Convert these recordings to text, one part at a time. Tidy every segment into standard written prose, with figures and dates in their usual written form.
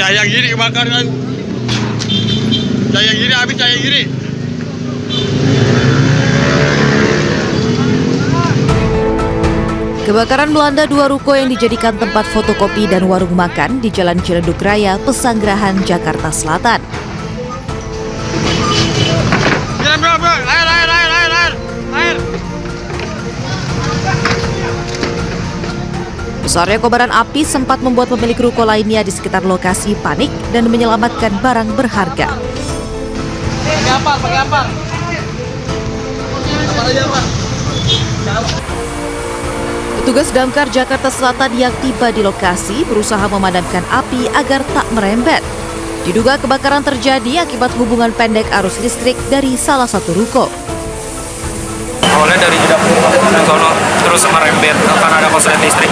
Cahaya kiri kebakar kan. Cahaya kiri habis, cahaya kiri. Kebakaran melanda dua ruko yang dijadikan tempat fotokopi dan warung makan di Jalan Ciledug Raya, Pesanggerahan, Jakarta Selatan. Bro. Air. Besarnya kobaran api sempat membuat pemilik ruko lainnya di sekitar lokasi panik dan menyelamatkan barang berharga. Pakai apa? Apa aja, Pak? Petugas damkar Jakarta Selatan yang tiba di lokasi berusaha memadamkan api agar tak merembet. Diduga kebakaran terjadi akibat hubungan pendek arus listrik dari salah satu ruko. Awalnya dari dapur dan sono terus merembet karena ada korslet listrik,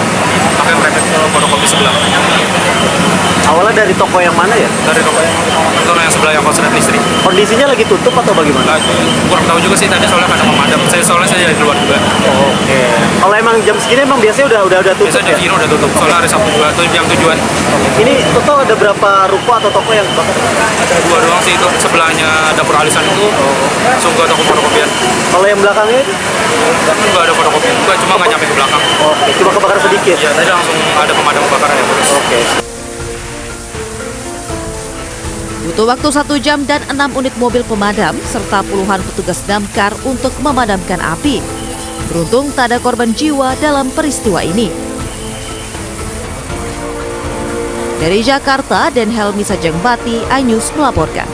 makanya merembet ke fotokopi sebelah. Awalnya dari toko yang mana ya? Dari toko yang sebelah yang korslet listrik. Kondisinya lagi tutup atau bagaimana? Kurang tahu juga sih, tadi soalnya ada pemadam. Saya dari luar juga. Oke. Kalau emang jam segini emang biasanya udah tutup. Biasanya di sini udah tutup. Soalnya hari Sabtu juga tuh jam tujuan. Ini total ada berapa ruko atau toko yang kebakar? Ada dua doang sih itu. Sebelahnya dapur alisan itu sungguh toko fotokopian. Kalau yang belakangnya? Kan nggak ada fotokopian juga, cuma nggak nyampe ke belakang. Oke, cuma kebakar sedikit. Iya, tadi langsung ada pemadam kebakaran ya terus. Oke. Butuh waktu 1 jam dan 6 unit mobil pemadam serta puluhan petugas damkar untuk memadamkan api. Beruntung tak ada korban jiwa dalam peristiwa ini. Dari Jakarta, Den Helmi Sajangbati, iNews melaporkan.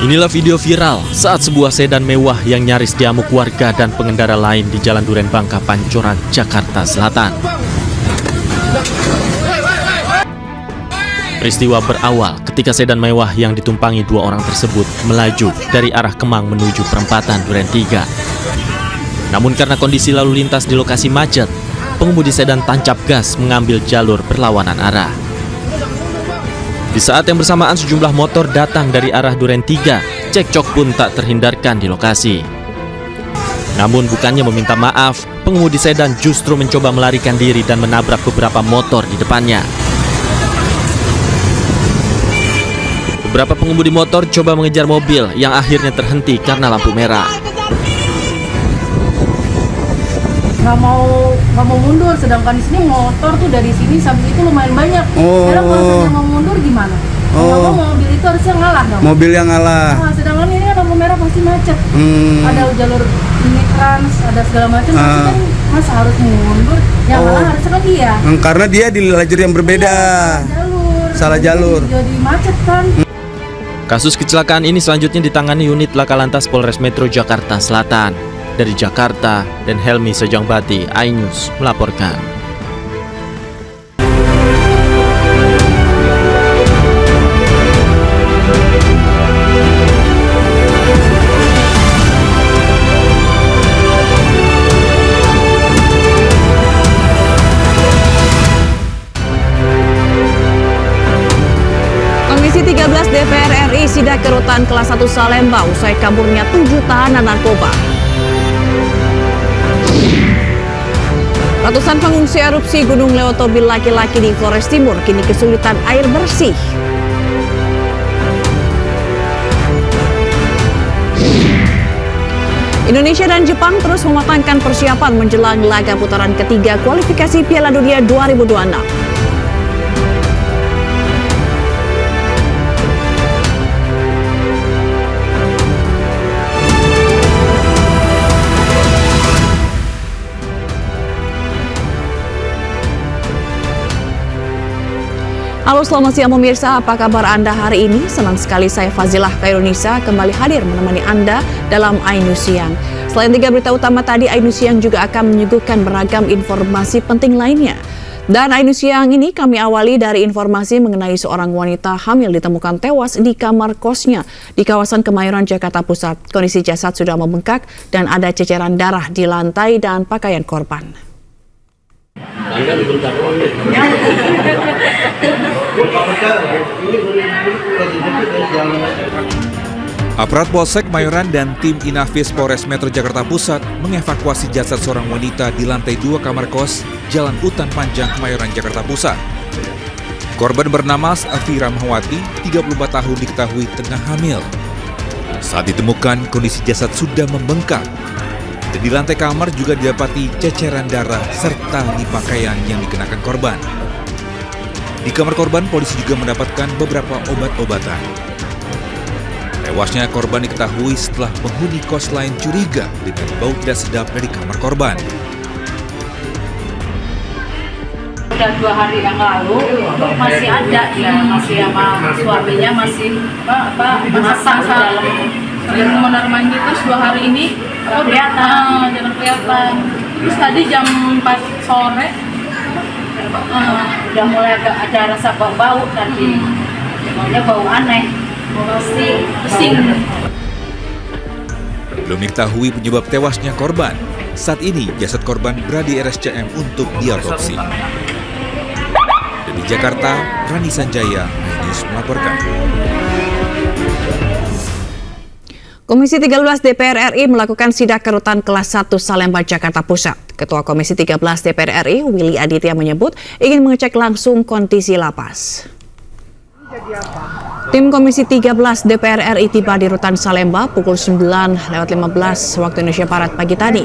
Inilah video viral saat sebuah sedan mewah yang nyaris diamuk warga dan pengendara lain di Jalan Duren Bangka, Pancoran, Jakarta Selatan. Peristiwa berawal ketika sedan mewah yang ditumpangi dua orang tersebut melaju dari arah Kemang menuju perempatan Duren 3. Namun karena kondisi lalu lintas di lokasi macet, pengemudi sedan tancap gas mengambil jalur berlawanan arah. Di saat yang bersamaan sejumlah motor datang dari arah Duren 3, cekcok pun tak terhindarkan di lokasi. Namun bukannya meminta maaf, pengemudi sedan justru mencoba melarikan diri dan menabrak beberapa motor di depannya. Beberapa pengemudi motor coba mengejar mobil yang akhirnya terhenti karena lampu merah. nggak mau mundur, sedangkan di sini motor tuh dari sini sampai itu lumayan banyak. Sekarang kalau saya mau mundur gimana? Kalau mobil itu harusnya ngalah dong. Mobil yang ngalah. Nah, sedangkan ini kan lampu merah pasti macet. Ada jalur ini trans, ada segala macam. Pasti kan masa harus mundur? Yang ngalah harusnya kan dia. Karena dia di lajur yang berbeda. Salah jalur. Jadi macet kan. Kasus kecelakaan ini selanjutnya ditangani unit Laka Lantas Polres Metro Jakarta Selatan. Dari Jakarta, Den Helmi Sajangbati, iNews melaporkan. Komisi 13 DPR RI sidak ke rutan kelas 1 Salemba usai kaburnya 7 tahanan narkoba. Ratusan pengungsi erupsi Gunung Leotobil laki-laki di Flores Timur kini kesulitan air bersih. Indonesia dan Jepang terus mematangkan persiapan menjelang laga putaran ketiga kualifikasi Piala Dunia 2026. Halo, selamat siang pemirsa, apa kabar Anda hari ini? Senang sekali saya Fazilah Khairunisa kembali hadir menemani Anda dalam iNews Siang. Selain 3 berita utama tadi, iNews Siang juga akan menyuguhkan beragam informasi penting lainnya. Dan iNews Siang ini kami awali dari informasi mengenai seorang wanita hamil ditemukan tewas di kamar kosnya di kawasan Kemayoran, Jakarta Pusat. Kondisi jasad sudah membengkak dan ada ceceran darah di lantai dan pakaian korban. Aparat Polsek Mayoran dan tim Inafis Polres Metro Jakarta Pusat mengevakuasi jasad seorang wanita di lantai 2 kamar kos Jalan Utan Panjang, Mayoran, Jakarta Pusat. Korban bernama Afira Mahwati, 34 tahun, diketahui tengah hamil. Saat ditemukan, kondisi jasad sudah membengkak. Dan di lantai kamar juga didapati ceceran darah serta di pakaian yang dikenakan korban. Di kamar korban, polisi juga mendapatkan beberapa obat-obatan. Tewasnya korban diketahui setelah penghuni kos lain curiga dengan bau tidak sedap dari kamar korban. Udah 2 hari yang lalu masih ada ya, masih sama suaminya masih masak di dalam kamar mandi. Terus 2 hari ini jarang kelihatan. Terus tadi jam 4 sore udah mulai ada rasa bau tadi, pokoknya bau aneh. Pusing. Belum diketahui penyebab tewasnya korban. Saat ini jasad korban berada di RSCM untuk diotopsi. Dari Jakarta, Rani Sanjaya, News melaporkan. Komisi 13 DPR RI melakukan sidak ke rutan kelas 1 Salemba, Jakarta Pusat. Ketua Komisi 13 DPR RI, Willy Aditya, menyebut ingin mengecek langsung kondisi lapas. Tim Komisi 13 DPR RI tiba di rutan Salemba pukul 9:15 waktu Indonesia Barat pagi tadi.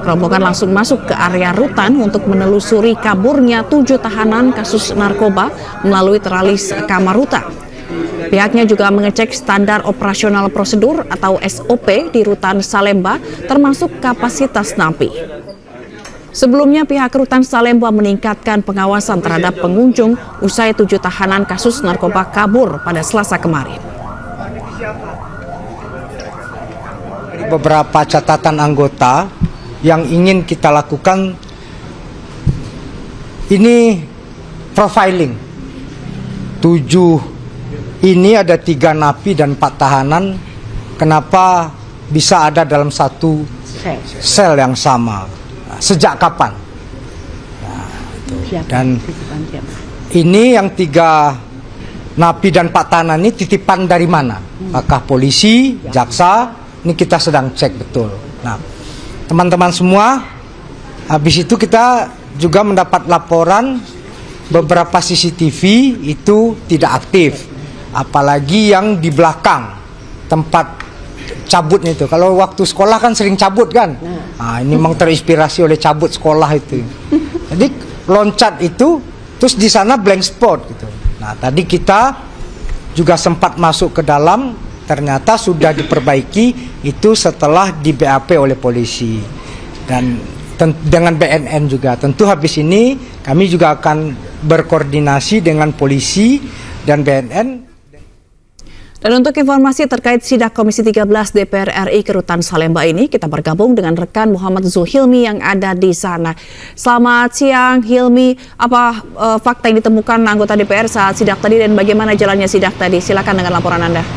Rombongan langsung masuk ke area rutan untuk menelusuri kaburnya 7 tahanan kasus narkoba melalui teralis kamar rutan. Pihaknya juga mengecek standar operasional prosedur atau SOP di rutan Salemba, termasuk kapasitas napi. Sebelumnya pihak rutan Salemba meningkatkan pengawasan terhadap pengunjung usai 7 tahanan kasus narkoba kabur pada Selasa kemarin. Beberapa catatan anggota yang ingin kita lakukan ini profiling. 7 ini ada 3 napi dan 4 tahanan. Kenapa bisa ada dalam satu sel yang sama? Sejak kapan? Nah, dan ini yang 3 napi dan 4 tahanan ini titipan dari mana? Apakah polisi, jaksa? Ini kita sedang cek betul. Nah, teman-teman semua, habis itu kita juga mendapat laporan beberapa CCTV itu tidak aktif, apalagi yang di belakang tempat cabutnya itu. Kalau waktu sekolah kan sering cabut kan. Nah, ini memang terinspirasi oleh cabut sekolah itu. Jadi loncat itu, terus di sana blank spot gitu. Nah, tadi kita juga sempat masuk ke dalam, ternyata sudah diperbaiki itu setelah di BAP oleh polisi dan dengan BNN juga. Tentu habis ini kami juga akan berkoordinasi dengan polisi dan BNN. Dan untuk informasi terkait sidak Komisi 13 DPR RI ke rutan Salemba ini, kita bergabung dengan rekan Muhammad Zuhilmi yang ada di sana. Selamat siang, Hilmi. Apa fakta yang ditemukan anggota DPR saat sidak tadi dan bagaimana jalannya sidak tadi? Silakan dengan laporan Anda.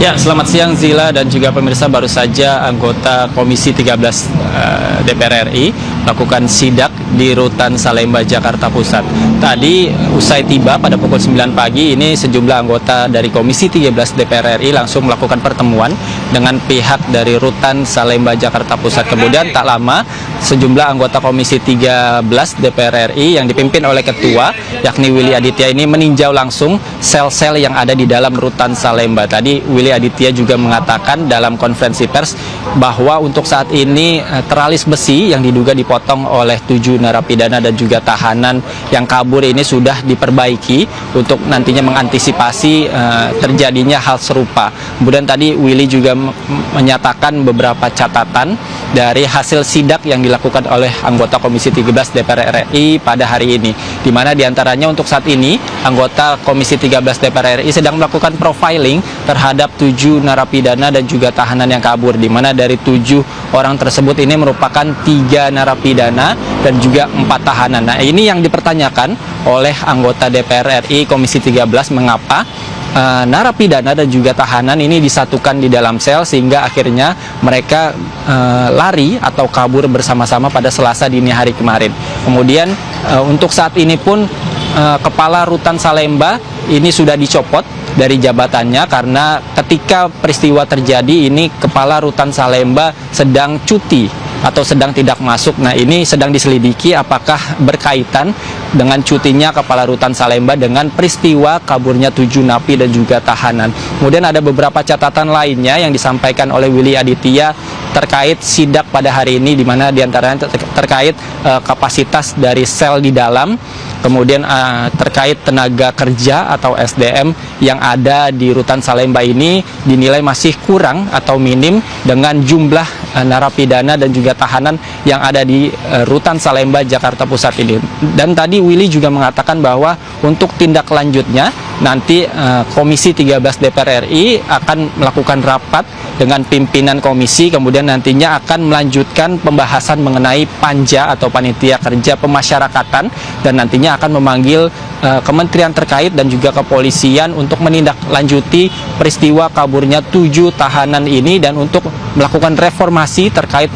Ya, selamat siang Zila dan juga pemirsa. Baru saja anggota Komisi 13 DPR RI melakukan sidak di rutan Salemba, Jakarta Pusat. Tadi usai tiba pada pukul 9 pagi, ini sejumlah anggota dari Komisi 13 DPR RI langsung melakukan pertemuan dengan pihak dari rutan Salemba, Jakarta Pusat. Kemudian tak lama sejumlah anggota Komisi 13 DPR RI yang dipimpin oleh ketua yakni Willy Aditya ini meninjau langsung sel-sel yang ada di dalam rutan Salemba. Tadi Willy Aditya juga mengatakan dalam konferensi pers bahwa untuk saat ini teralis besi yang diduga dipotong oleh 7 narapidana dan juga tahanan yang kabur ini sudah diperbaiki untuk nantinya mengantisipasi terjadinya hal serupa. Kemudian tadi Willy juga menyatakan beberapa catatan dari hasil sidak yang dilakukan oleh anggota Komisi 13 DPR RI pada hari ini, di mana diantaranya untuk saat ini anggota Komisi 13 DPR RI sedang melakukan profiling terhadap 7 narapidana dan juga tahanan yang kabur, di mana dari 7 orang tersebut ini merupakan 3 narapidana dan juga 4 tahanan. Nah, ini yang dipertanyakan oleh anggota DPR RI Komisi 13, mengapa narapidana dan juga tahanan ini disatukan di dalam sel sehingga akhirnya mereka lari atau kabur bersama-sama pada Selasa dini hari kemarin. Kemudian untuk saat ini pun Kepala Rutan Salemba ini sudah dicopot dari jabatannya karena ketika peristiwa terjadi ini Kepala Rutan Salemba sedang cuti atau sedang tidak masuk. Nah, ini sedang diselidiki apakah berkaitan dengan cutinya Kepala Rutan Salemba dengan peristiwa kaburnya 7 napi dan juga tahanan. Kemudian ada beberapa catatan lainnya yang disampaikan oleh Willy Aditya terkait sidak pada hari ini, di mana diantaranya terkait kapasitas dari sel di dalam, kemudian terkait tenaga kerja atau SDM yang ada di Rutan Salemba ini dinilai masih kurang atau minim dengan jumlah narapidana dan juga tahanan yang ada di Rutan Salemba Jakarta Pusat ini. Dan tadi Willy juga mengatakan bahwa untuk tindak lanjutnya nanti Komisi 13 DPR RI akan melakukan rapat dengan pimpinan komisi, kemudian nantinya akan melanjutkan pembahasan mengenai panja atau panitia kerja pemasyarakatan, dan nantinya akan memanggil kementerian terkait dan juga kepolisian untuk menindaklanjuti peristiwa kaburnya 7 tahanan ini dan untuk melakukan reformasi terkait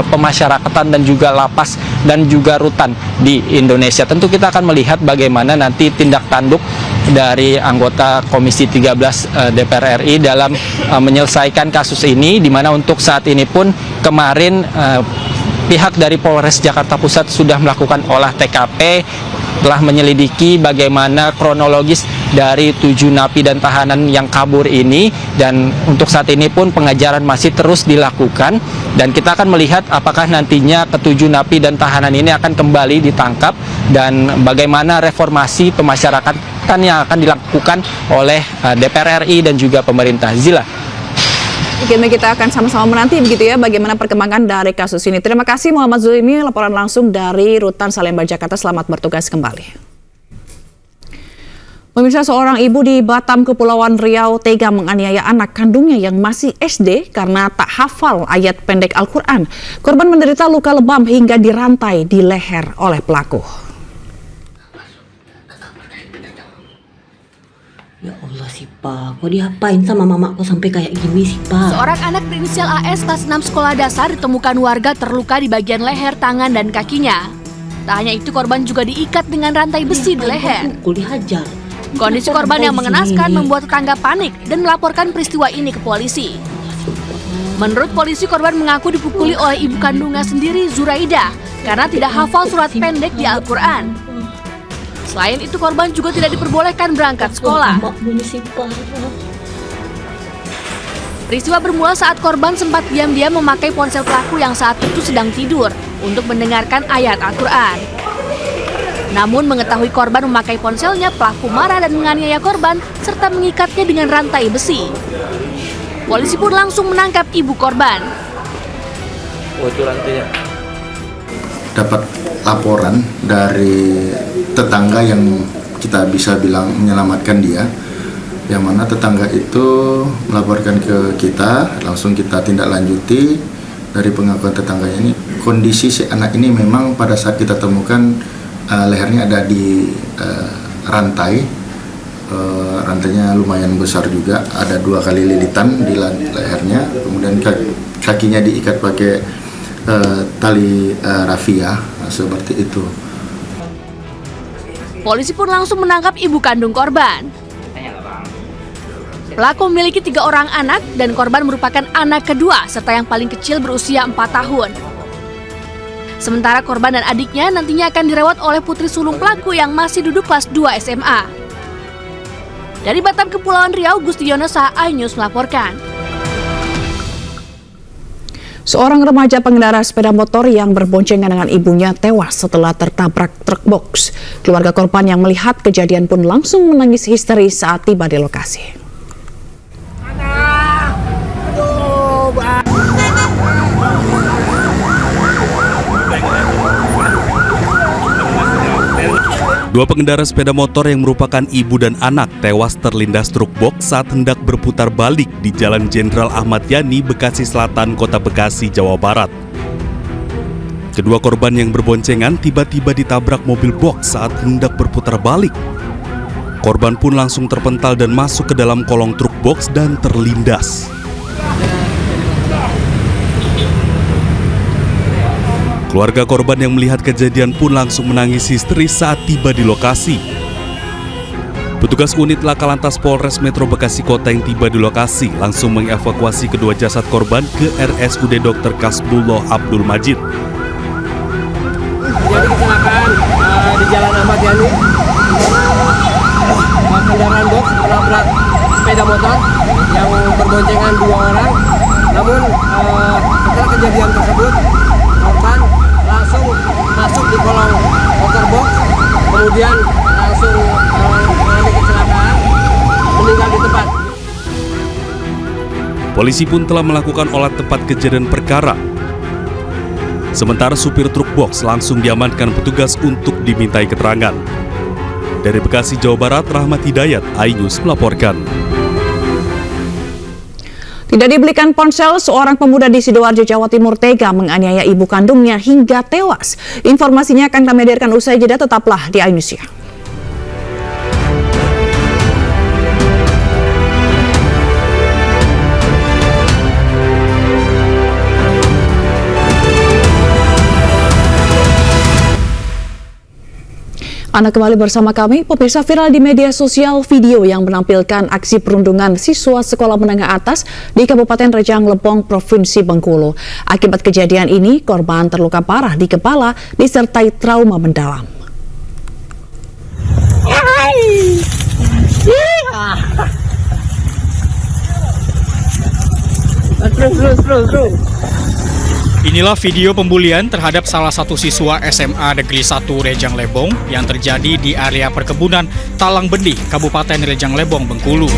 pemasyarakatan dan juga lapas dan juga rutan di Indonesia. Tentu kita akan melihat bagaimana nanti tindak tanduk dari anggota Komisi 13 DPR RI dalam menyelesaikan kasus ini, di mana untuk saat ini pun kemarin pihak dari Polres Jakarta Pusat sudah melakukan olah TKP, telah menyelidiki bagaimana kronologis dari 7 napi dan tahanan yang kabur ini, dan untuk saat ini pun pengejaran masih terus dilakukan dan kita akan melihat apakah nantinya ke-7 napi dan tahanan ini akan kembali ditangkap dan bagaimana reformasi pemasyarakatan yang akan dilakukan oleh DPR RI dan juga pemerintah. Zila. Kita akan sama-sama menanti begitu ya bagaimana perkembangan dari kasus ini. Terima kasih Muhammad Zulimi, laporan langsung dari Rutan Salemba Jakarta. Selamat bertugas kembali. Pemirsa, seorang ibu di Batam, Kepulauan Riau tega menganiaya anak kandungnya yang masih SD karena tak hafal ayat pendek Al-Quran. Korban menderita luka lebam hingga dirantai di leher oleh pelaku. Ya Allah sih Pak, kok diapain sama mamaku sampai kayak gini sih Pak? Seorang anak berinisial AS kelas 6 sekolah dasar ditemukan warga terluka di bagian leher, tangan, dan kakinya. Tak hanya itu, korban juga diikat dengan rantai besi di leher. Dihajar. Kondisi korban yang mengenaskan membuat tetangga panik dan melaporkan peristiwa ini ke polisi. Menurut polisi, korban mengaku dipukuli oleh ibu kandungnya sendiri, Zuraida, karena tidak hafal surat pendek di Al-Quran. Selain itu, korban juga tidak diperbolehkan berangkat sekolah. Peristiwa bermula saat korban sempat diam-diam memakai ponsel pelaku yang saat itu sedang tidur untuk mendengarkan ayat Al-Quran. Namun mengetahui korban memakai ponselnya, pelaku marah dan menganiaya korban serta mengikatnya dengan rantai besi. Polisi pun langsung menangkap ibu korban. Oh, itu rantainya. Dapat laporan dari tetangga yang kita bisa bilang menyelamatkan dia, yang mana tetangga itu melaporkan ke kita, langsung kita tindak lanjuti. Dari pengakuan tetangganya ini, kondisi si anak ini memang pada saat kita temukan lehernya ada di rantai, rantainya lumayan besar juga, ada 2 kali lilitan di lehernya, kemudian kakinya diikat pakai tali rafia, seperti itu. Polisi pun langsung menangkap ibu kandung korban. Pelaku memiliki 3 orang anak dan korban merupakan anak kedua serta yang paling kecil berusia 4 tahun. Sementara korban dan adiknya nantinya akan dirawat oleh putri sulung pelaku yang masih duduk kelas 2 SMA. Dari Batam, Kepulauan Riau, Gustiono Saha, iNews melaporkan. Seorang remaja pengendara sepeda motor yang berboncengan dengan ibunya tewas setelah tertabrak truk box. Keluarga korban yang melihat kejadian pun langsung menangis histeris saat tiba di lokasi. Dua pengendara sepeda motor yang merupakan ibu dan anak tewas terlindas truk box saat hendak berputar balik di Jalan Jenderal Ahmad Yani, Bekasi Selatan, Kota Bekasi, Jawa Barat. Kedua korban yang berboncengan tiba-tiba ditabrak mobil box saat hendak berputar balik. Korban pun langsung terpental dan masuk ke dalam kolong truk box dan terlindas. Keluarga korban yang melihat kejadian pun langsung menangis histeris saat tiba di lokasi. Petugas unit Laka Lantas Polres Metro Bekasi Kota yang tiba di lokasi langsung mengevakuasi kedua jasad korban ke RSUD Dr. Kasbullah Abdul Majid. Jadi kecelakaan di Jalan Ahmad Yani. Kendaraan box menabrak sepeda motor yang berboncengan 2 orang. Namun setelah kejadian tersebut, korban langsung masuk di kolong motor box, kemudian langsung mengalami kecelakaan, meninggal di tempat. Polisi pun telah melakukan olah tempat kejadian perkara. Sementara supir truk box langsung diamankan petugas untuk dimintai keterangan. Dari Bekasi, Jawa Barat, Rahmat Hidayat, iNews melaporkan. Tidak dibelikan ponsel, seorang pemuda di Sidoarjo, Jawa Timur tega menganiaya ibu kandungnya hingga tewas. Informasinya akan kami hadirkan usai jeda, tetaplah di iNews ya. Anda kembali bersama kami, pemirsa. Viral di media sosial video yang menampilkan aksi perundungan siswa sekolah menengah atas di Kabupaten Rejang Lebong, Provinsi Bengkulu. Akibat kejadian ini, korban terluka parah di kepala disertai trauma mendalam. Inilah video pembulian terhadap salah satu siswa SMA Negeri 1 Rejang Lebong yang terjadi di area perkebunan Talang Benih, Kabupaten Rejang Lebong, Bengkulu.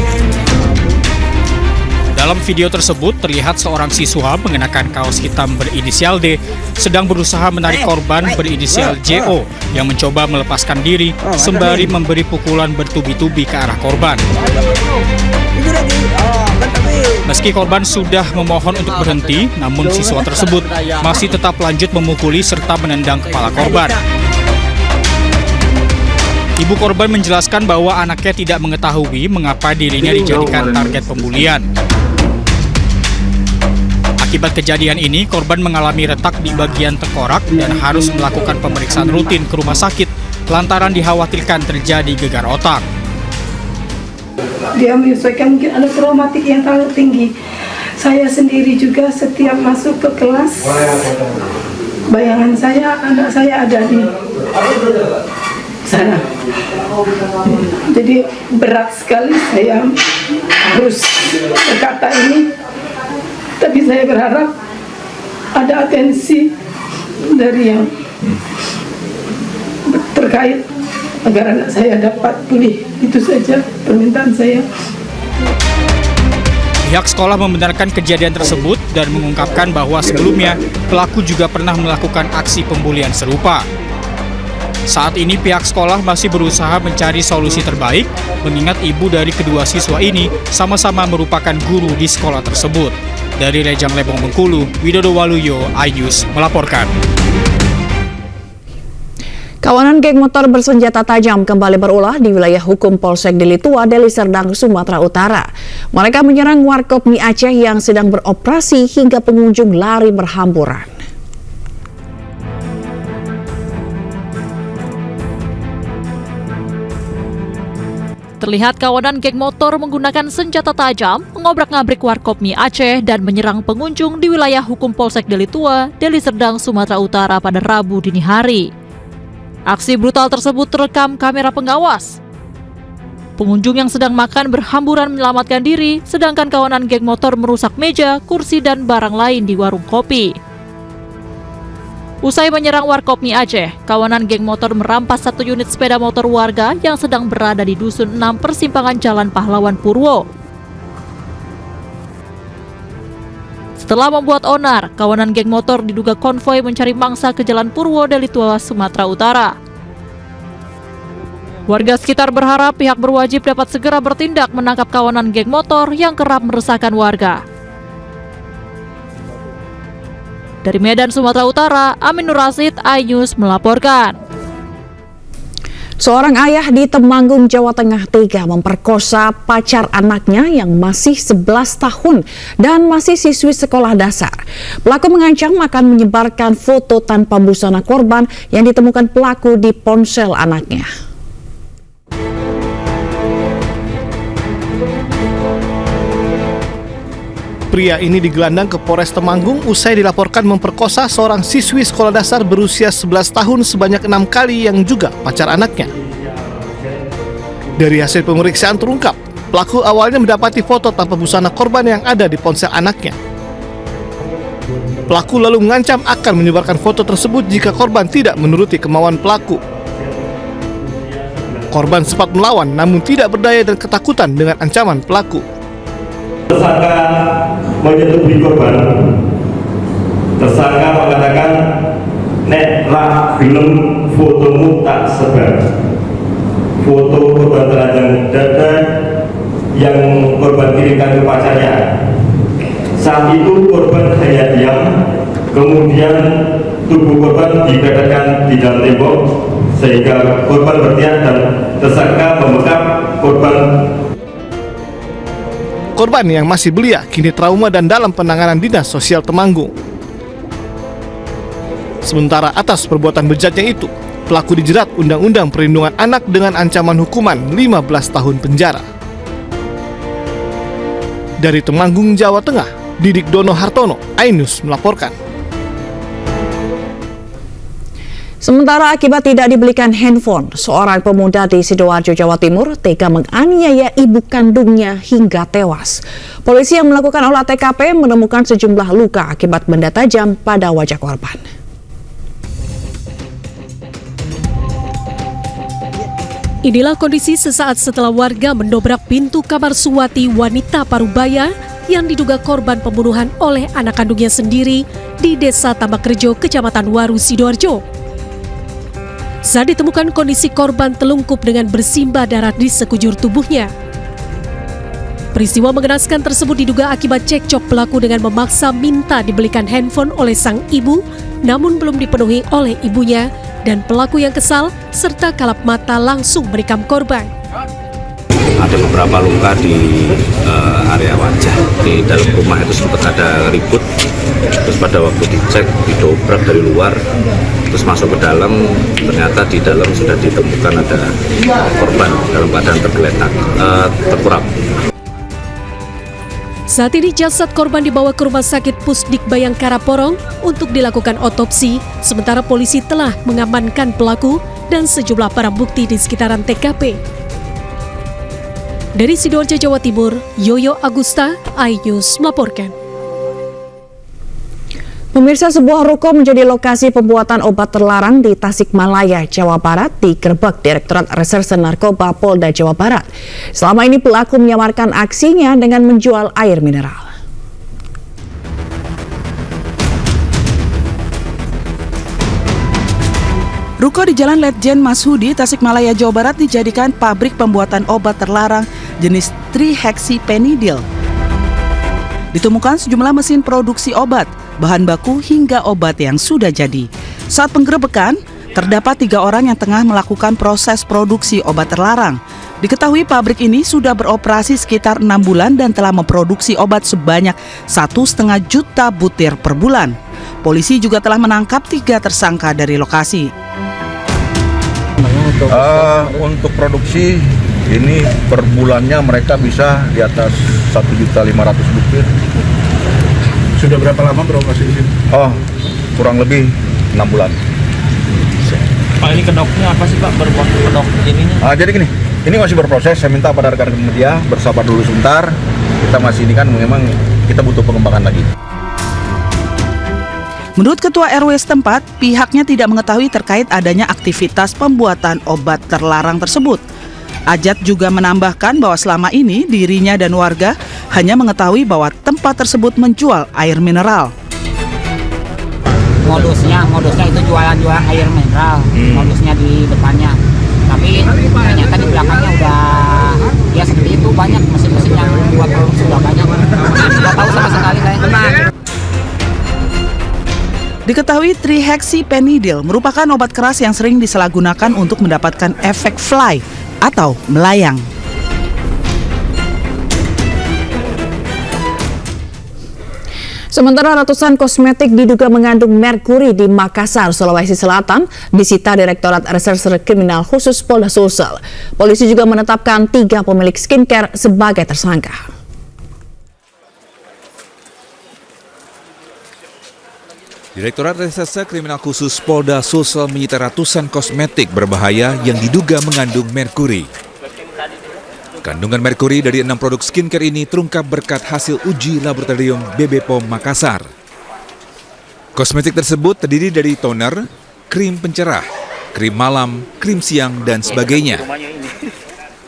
Dalam video tersebut terlihat seorang siswa mengenakan kaos hitam berinisial D sedang berusaha menarik korban berinisial JO yang mencoba melepaskan diri sembari memberi pukulan bertubi-tubi ke arah korban. Meski korban sudah memohon untuk berhenti, namun siswa tersebut masih tetap lanjut memukuli serta menendang kepala korban. Ibu korban menjelaskan bahwa anaknya tidak mengetahui mengapa dirinya dijadikan target pembulian. Akibat kejadian ini, korban mengalami retak di bagian tengkorak dan harus melakukan pemeriksaan rutin ke rumah sakit lantaran dikhawatirkan terjadi gegar otak. Dia menyesuaikan, mungkin ada traumatik yang terlalu tinggi. Saya sendiri juga setiap masuk ke kelas, bayangan saya anak saya ada di sana. Jadi berat sekali saya harus berkata ini, tapi saya berharap ada atensi dari yang terkait agar anak saya dapat pulih. Itu saja permintaan saya. Pihak sekolah membenarkan kejadian tersebut dan mengungkapkan bahwa sebelumnya pelaku juga pernah melakukan aksi pembulian serupa. Saat ini pihak sekolah masih berusaha mencari solusi terbaik, mengingat ibu dari kedua siswa ini sama-sama merupakan guru di sekolah tersebut. Dari Rejang Lebong, Bengkulu, Widodo Waluyo, iNews melaporkan. Kawanan geng motor bersenjata tajam kembali berulah di wilayah hukum Polsek Deli Tua, Deli Serdang, Sumatera Utara. Mereka menyerang warkop mie Aceh yang sedang beroperasi hingga pengunjung lari berhamburan. Terlihat kawanan geng motor menggunakan senjata tajam mengobrak-ngabrik warkop mie Aceh dan menyerang pengunjung di wilayah hukum Polsek Deli Tua, Deli Serdang, Sumatera Utara pada Rabu dini hari. Aksi brutal tersebut terekam kamera pengawas. Pengunjung yang sedang makan berhamburan menyelamatkan diri, sedangkan kawanan geng motor merusak meja, kursi, dan barang lain di warung kopi. Usai menyerang warkop mie Aceh, kawanan geng motor merampas 1 unit sepeda motor warga yang sedang berada di Dusun 6 persimpangan Jalan Pahlawan Purwo. Setelah membuat onar, kawanan geng motor diduga konvoi mencari mangsa ke Jalan Purwo, Deli Tua, Sumatera Utara. Warga sekitar berharap pihak berwajib dapat segera bertindak menangkap kawanan geng motor yang kerap meresahkan warga. Dari Medan, Sumatera Utara, Amin Nur Rasid, iNews melaporkan. Seorang ayah di Temanggung, Jawa Tengah tega memperkosa pacar anaknya yang masih 11 tahun dan masih siswi sekolah dasar. Pelaku mengancam akan menyebarkan foto tanpa busana korban yang ditemukan pelaku di ponsel anaknya. Pria ini digelandang ke Polres Temanggung usai dilaporkan memperkosa seorang siswi sekolah dasar berusia 11 tahun sebanyak 6 kali yang juga pacar anaknya. Dari hasil pemeriksaan terungkap, pelaku awalnya mendapati foto tanpa busana korban yang ada di ponsel anaknya. Pelaku lalu mengancam akan menyebarkan foto tersebut jika korban tidak menuruti kemauan pelaku. Korban sempat melawan namun tidak berdaya dan ketakutan dengan ancaman pelaku. Tersangka menyetubuhi korban. Tersangka mengatakan, "Nek lah film fotomu tak sebar." Foto korban telanjang dada yang korban kirimkan ke pacarnya. Saat itu korban hanya diam, kemudian tubuh korban didekatkan di dalam tembok sehingga korban berteriak dan tersangka membekap korban. Korban yang masih belia kini trauma dan dalam penanganan Dinas Sosial Temanggung. Sementara atas perbuatan bejatnya itu, pelaku dijerat Undang-Undang Perlindungan Anak dengan ancaman hukuman 15 tahun penjara. Dari Temanggung, Jawa Tengah, Didik Dono Hartono, iNews melaporkan. Sementara akibat tidak dibelikan handphone, seorang pemuda di Sidoarjo, Jawa Timur tega menganiaya ibu kandungnya hingga tewas. Polisi yang melakukan olah TKP menemukan sejumlah luka akibat benda tajam pada wajah korban. Inilah kondisi sesaat setelah warga mendobrak pintu kamar Suwati, wanita Parubaya yang diduga korban pembunuhan oleh anak kandungnya sendiri di Desa Tambakrejo, Kecamatan Waru, Sidoarjo. Saat ditemukan, kondisi korban telungkup dengan bersimbah darah di sekujur tubuhnya. Peristiwa mengenaskan tersebut diduga akibat cekcok pelaku dengan memaksa minta dibelikan handphone oleh sang ibu, namun belum dipenuhi oleh ibunya, dan pelaku yang kesal serta kalap mata langsung menikam korban. Ada beberapa luka di area wajah. Di dalam rumah itu sempat ada ribut. Terus pada waktu dicek, didobrak dari luar, terus masuk ke dalam, ternyata di dalam sudah ditemukan ada korban dalam keadaan tergeletak, terkurap. Saat ini jasad korban dibawa ke Rumah Sakit Pusdik Bayangkara Porong untuk dilakukan otopsi, sementara polisi telah mengamankan pelaku dan sejumlah barang bukti di sekitaran TKP. Dari Sidoarjo, Jawa Timur, Yoyo Agusta, iNews melaporkan. Pemirsa, sebuah ruko menjadi lokasi pembuatan obat terlarang di Tasikmalaya, Jawa Barat, digerebek Direktorat Reserse Narkoba Polda Jawa Barat. Selama ini pelaku menyamarkan aksinya dengan menjual air mineral. Ruko di Jalan Letjen Mashudi, Tasikmalaya, Jawa Barat dijadikan pabrik pembuatan obat terlarang jenis trihexyphenidyl. Ditemukan sejumlah mesin produksi obat, bahan baku hingga obat yang sudah jadi. Saat penggerebekan, terdapat 3 orang yang tengah melakukan proses produksi obat terlarang. Diketahui pabrik ini sudah beroperasi sekitar 6 bulan dan telah memproduksi obat sebanyak 1,5 juta butir per bulan. Polisi juga telah menangkap 3 tersangka dari lokasi. Untuk produksi ini per bulannya mereka bisa di atas 1.500.000 butir. Sudah berapa lama beroperasi di sini? Kurang lebih 6 bulan. Pak, ini kedoknya apa sih Pak? Kedok ininya? Jadi gini, ini masih berproses. Saya minta pada rekan-rekan media bersabar dulu sebentar. Kita masih ini kan memang kita butuh pengembangan lagi. Menurut Ketua RW setempat, pihaknya tidak mengetahui terkait adanya aktivitas pembuatan obat terlarang tersebut. Ajat juga menambahkan bahwa selama ini dirinya dan warga hanya mengetahui bahwa tempat tersebut menjual air mineral. Modusnya itu jualan air mineral, modusnya di depannya. Tapi ternyata di belakangnya udah ya seperti itu, banyak mesin-mesin yang buat produksi sudah banyak. Nggak tahu sama sekali saya. Diketahui trihexyphenidyl merupakan obat keras yang sering disalahgunakan untuk mendapatkan efek fly atau melayang. Sementara ratusan kosmetik diduga mengandung merkuri di Makassar, Sulawesi Selatan, disita Direktorat Reserse Kriminal Khusus Polda Sulsel. Polisi juga menetapkan 3 pemilik skincare sebagai tersangka. Direktorat Reserse Kriminal Khusus Polda Sulsel menyita ratusan kosmetik berbahaya yang diduga mengandung merkuri. Kandungan merkuri dari 6 produk skincare ini terungkap berkat hasil uji laboratorium BB POM Makassar. Kosmetik tersebut terdiri dari toner, krim pencerah, krim malam, krim siang, dan sebagainya.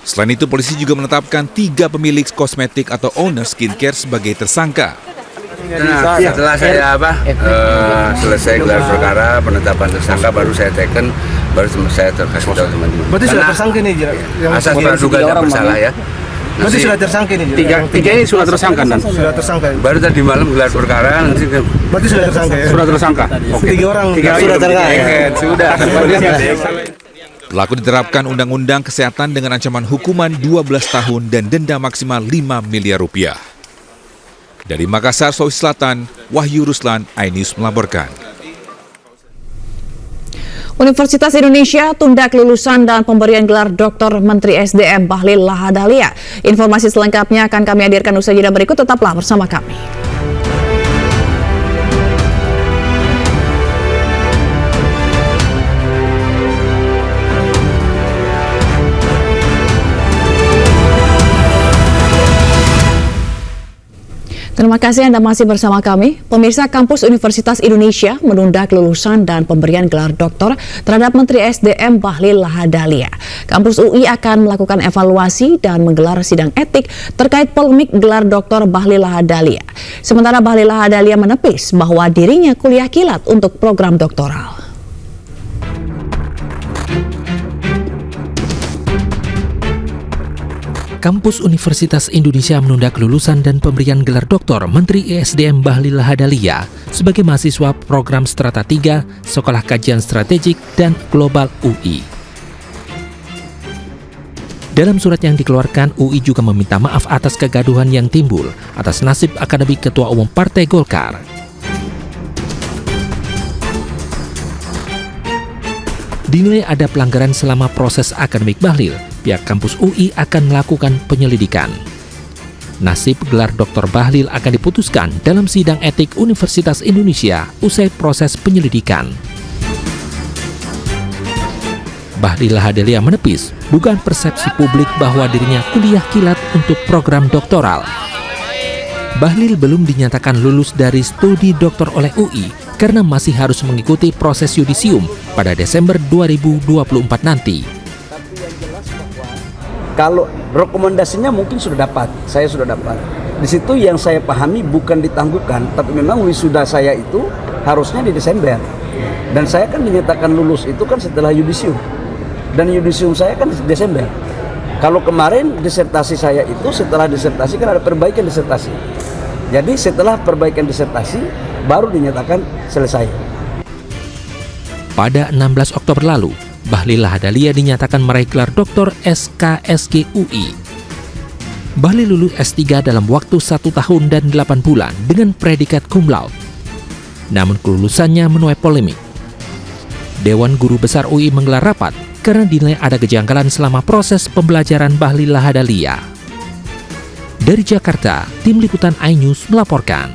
Selain itu, polisi juga menetapkan 3 pemilik kosmetik atau owner skincare sebagai tersangka. Nah, setelah saya selesai gelar perkara, penetapan tersangka, baru saya teken, baru saya kasih tahu teman-teman. Berarti sudah tersangka nih? Asas praduga tidak bersalah ya. Berarti sudah tersangka nih? Tiga ini sudah tersangka kan? Sudah tersangka. Baru tadi malam gelar perkara, nanti. Berarti sudah tersangka ya? Sudah tersangka. Oke. 3 orang sudah tersangka. Sudah. Pelaku diterapkan Undang-Undang Kesehatan dengan ancaman hukuman 12 tahun dan denda maksimal 5 miliar rupiah. Dari Makassar, Sulawesi Selatan, Wahyu Ruslan, iNews melaporkan. Universitas Indonesia tunda kelulusan dan pemberian gelar Dr. Menteri SDM Bahlil Lahadalia. Informasi selengkapnya akan kami hadirkan usai jeda berikut, tetaplah bersama kami. Terima kasih Anda masih bersama kami. Pemirsa, Kampus Universitas Indonesia menunda kelulusan dan pemberian gelar doktor terhadap Menteri SDM Bahlil Lahadalia. Kampus UI akan melakukan evaluasi dan menggelar sidang etik terkait polemik gelar doktor Bahlil Lahadalia. Sementara Bahlil Lahadalia menepis bahwa dirinya kuliah kilat untuk program doktoral. Kampus Universitas Indonesia menunda kelulusan dan pemberian gelar doktor Menteri ESDM Bahlil Lahadalia sebagai mahasiswa program Strata 3, Sekolah Kajian Strategik dan Global UI. Dalam surat yang dikeluarkan, UI juga meminta maaf atas kegaduhan yang timbul atas nasib akademik Ketua Umum Partai Golkar. Dinilai ada pelanggaran selama proses akademik Bahlil, pihak kampus UI akan melakukan penyelidikan. Nasib gelar Dr. Bahlil akan diputuskan dalam sidang etik Universitas Indonesia usai proses penyelidikan. Bahlil Lahadalia menepis dugaan persepsi publik bahwa dirinya kuliah kilat untuk program doktoral. Bahlil belum dinyatakan lulus dari studi doktor oleh UI karena masih harus mengikuti proses yudisium pada Desember 2024 nanti. Kalau rekomendasinya mungkin sudah dapat, saya sudah dapat. Di situ yang saya pahami bukan ditangguhkan, tapi memang wisuda saya itu harusnya di Desember. Dan saya kan dinyatakan lulus itu kan setelah yudisium. Dan yudisium saya kan Desember. Kalau kemarin disertasi saya itu setelah disertasi kan ada perbaikan disertasi. Jadi setelah perbaikan disertasi baru dinyatakan selesai. Pada 16 Oktober lalu, Bahlil Lahadalia dinyatakan meraih gelar doktor SKSG UI. Bahlil lulus S3 dalam waktu 1 tahun dan 8 bulan dengan predikat cum laude. Namun kelulusannya menuai polemik. Dewan Guru Besar UI menggelar rapat karena dinilai ada kejanggalan selama proses pembelajaran Bahlil Lahadalia. Dari Jakarta, Tim Liputan iNews melaporkan.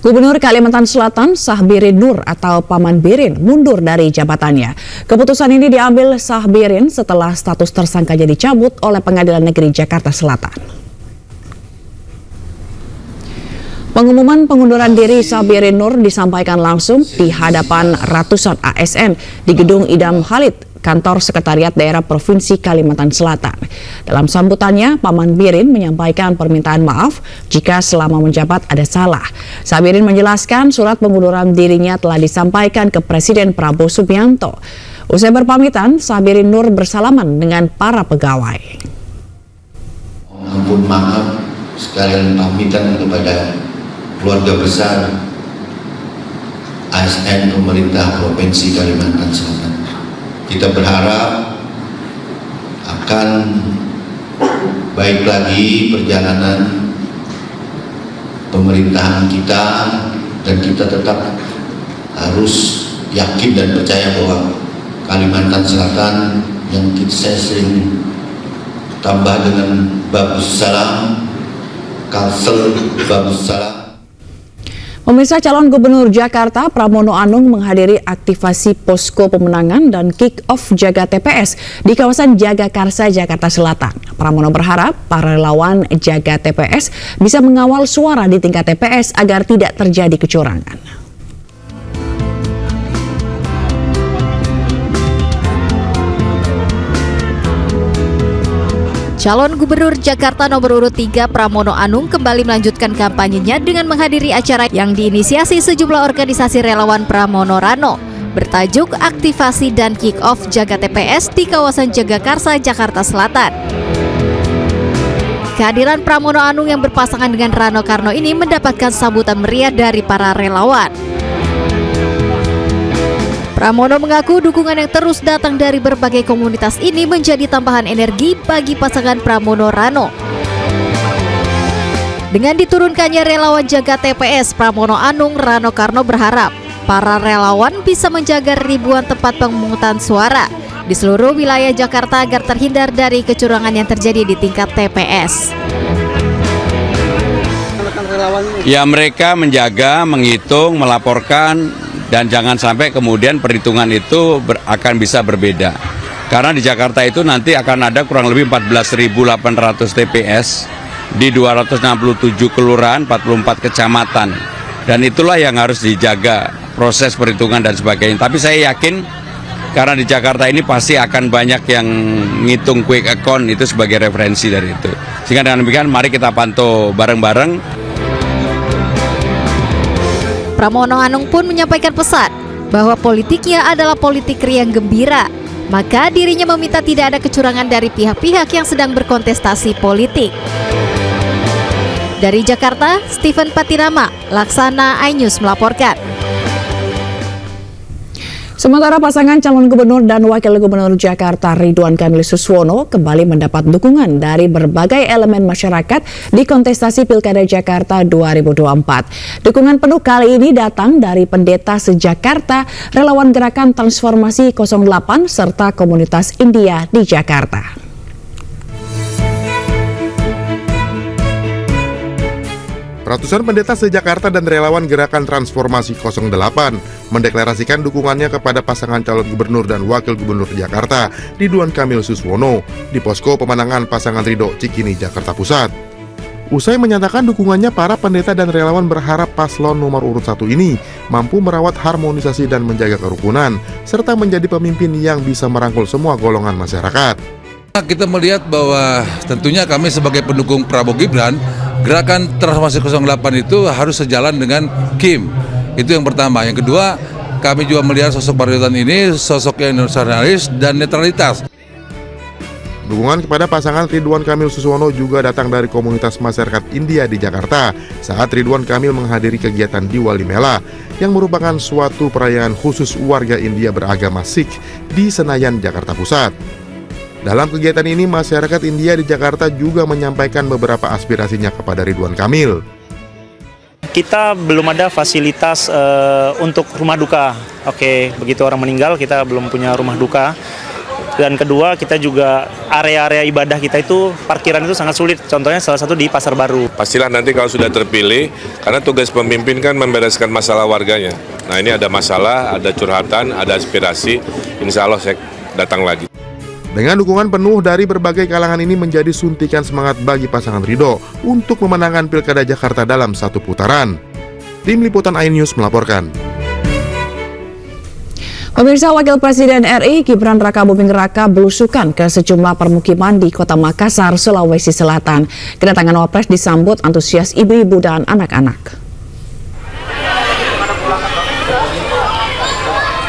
Gubernur Kalimantan Selatan Sahbirin Nur atau Paman Birin mundur dari jabatannya. Keputusan ini diambil Sahbirin setelah status tersangkanya dicabut oleh Pengadilan Negeri Jakarta Selatan. Pengumuman pengunduran diri Sahbirin Nur disampaikan langsung di hadapan ratusan ASN di Gedung Idam Khalid, Kantor Sekretariat Daerah Provinsi Kalimantan Selatan. Dalam sambutannya, Paman Birin menyampaikan permintaan maaf jika selama menjabat ada salah. Sahbirin menjelaskan surat pengunduran dirinya telah disampaikan ke Presiden Prabowo Subianto. Usai berpamitan, Sahbirin Nur bersalaman dengan para pegawai. Mohon maaf sekalian pamitan kepada keluarga besar ASN pemerintah Provinsi Kalimantan Selatan. Kita berharap akan baik lagi perjalanan pemerintahan kita, dan kita tetap harus yakin dan percaya bahwa Kalimantan Selatan yang saya sering tambah dengan Babus Salam, Kalsel Babus Salam. Pemirsa, calon Gubernur Jakarta Pramono Anung menghadiri aktivasi posko pemenangan dan kick-off Jaga TPS di kawasan Jagakarsa, Jakarta Selatan. Pramono berharap para relawan Jaga TPS bisa mengawal suara di tingkat TPS agar tidak terjadi kecurangan. Calon Gubernur Jakarta nomor urut 3 Pramono Anung kembali melanjutkan kampanyenya dengan menghadiri acara yang diinisiasi sejumlah organisasi relawan Pramono Rano bertajuk Aktivasi dan Kick-Off Jaga TPS di kawasan Jagakarsa, Jakarta Selatan. Kehadiran Pramono Anung yang berpasangan dengan Rano Karno ini mendapatkan sambutan meriah dari para relawan. Pramono mengaku dukungan yang terus datang dari berbagai komunitas ini menjadi tambahan energi bagi pasangan Pramono Rano. Dengan diturunkannya relawan Jaga TPS, Pramono Anung Rano Karno berharap para relawan bisa menjaga ribuan tempat pemungutan suara di seluruh wilayah Jakarta agar terhindar dari kecurangan yang terjadi di tingkat TPS. Ya, mereka menjaga, menghitung, melaporkan, dan jangan sampai kemudian perhitungan itu akan bisa berbeda. Karena di Jakarta itu nanti akan ada kurang lebih 14.800 TPS di 267 kelurahan, 44 kecamatan. Dan itulah yang harus dijaga proses perhitungan dan sebagainya. Tapi saya yakin karena di Jakarta ini pasti akan banyak yang ngitung quick account itu sebagai referensi dari itu. Sehingga dengan demikian mari kita pantau bareng-bareng. Pramono Anung pun menyampaikan pesan bahwa politiknya adalah politik riang gembira. Maka dirinya meminta tidak ada kecurangan dari pihak-pihak yang sedang berkontestasi politik. Dari Jakarta, Stephen Patirama, Laksana iNews melaporkan. Sementara pasangan calon gubernur dan wakil gubernur Jakarta Ridwan Kamil Suswono kembali mendapat dukungan dari berbagai elemen masyarakat di kontestasi Pilkada Jakarta 2024. Dukungan penuh kali ini datang dari pendeta se-Jakarta, relawan Gerakan Transformasi 08, serta komunitas India di Jakarta. Ratusan pendeta se-Jakarta dan relawan Gerakan Transformasi 08 mendeklarasikan dukungannya kepada pasangan calon gubernur dan wakil gubernur Jakarta, Ridwan Kamil Suswono, di posko pemenangan pasangan Ridho Cikini, Jakarta Pusat. Usai menyatakan dukungannya, para pendeta dan relawan berharap paslon nomor urut 1 ini mampu merawat harmonisasi dan menjaga kerukunan, serta menjadi pemimpin yang bisa merangkul semua golongan masyarakat. Kita melihat bahwa tentunya kami sebagai pendukung Prabowo Gibran, Gerakan Transformasi 08 itu harus sejalan dengan Kim. Itu yang pertama. Yang kedua, kami juga melihat sosok Pak Ridwan ini sosok yang nasionalis dan netralitas. Dukungan kepada pasangan Ridwan Kamil Suswono juga datang dari komunitas masyarakat India di Jakarta saat Ridwan Kamil menghadiri kegiatan Diwali Mela yang merupakan suatu perayaan khusus warga India beragama Sikh di Senayan, Jakarta Pusat. Dalam kegiatan ini, masyarakat India di Jakarta juga menyampaikan beberapa aspirasinya kepada Ridwan Kamil. Kita belum ada fasilitas untuk rumah duka. Oke, begitu orang meninggal kita belum punya rumah duka. Dan kedua, kita juga area-area ibadah kita itu parkiran itu sangat sulit. Contohnya salah satu di Pasar Baru. Pastilah nanti kalau sudah terpilih, karena tugas pemimpin kan membereskan masalah warganya. Nah, ini ada masalah, ada curhatan, ada aspirasi. Insya Allah saya datang lagi. Dengan dukungan penuh dari berbagai kalangan ini menjadi suntikan semangat bagi pasangan Ridho untuk memenangkan Pilkada Jakarta dalam satu putaran. Tim Liputan iNews melaporkan. Pemirsa, Wakil Presiden RI Gibran Rakabuming Raka belusukan ke sejumlah permukiman di Kota Makassar, Sulawesi Selatan. Kedatangan Wapres disambut antusias ibu-ibu dan anak-anak.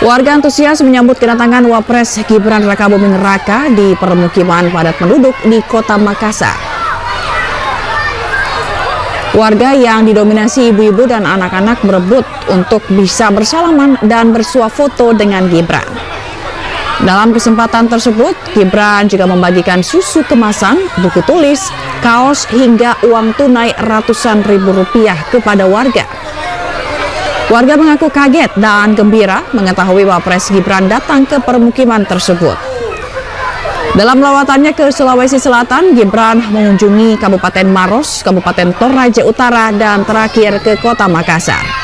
Warga antusias menyambut kedatangan Wapres Gibran Rakabuming Raka di permukiman padat penduduk di Kota Makassar. Warga yang didominasi ibu-ibu dan anak-anak berebut untuk bisa bersalaman dan bersuah foto dengan Gibran. Dalam kesempatan tersebut, Gibran juga membagikan susu kemasan, buku tulis, kaos hingga uang tunai ratusan ribu rupiah kepada warga. Warga mengaku kaget dan gembira mengetahui Wapres Gibran datang ke permukiman tersebut. Dalam lawatannya ke Sulawesi Selatan, Gibran mengunjungi Kabupaten Maros, Kabupaten Toraja Utara, dan terakhir ke Kota Makassar.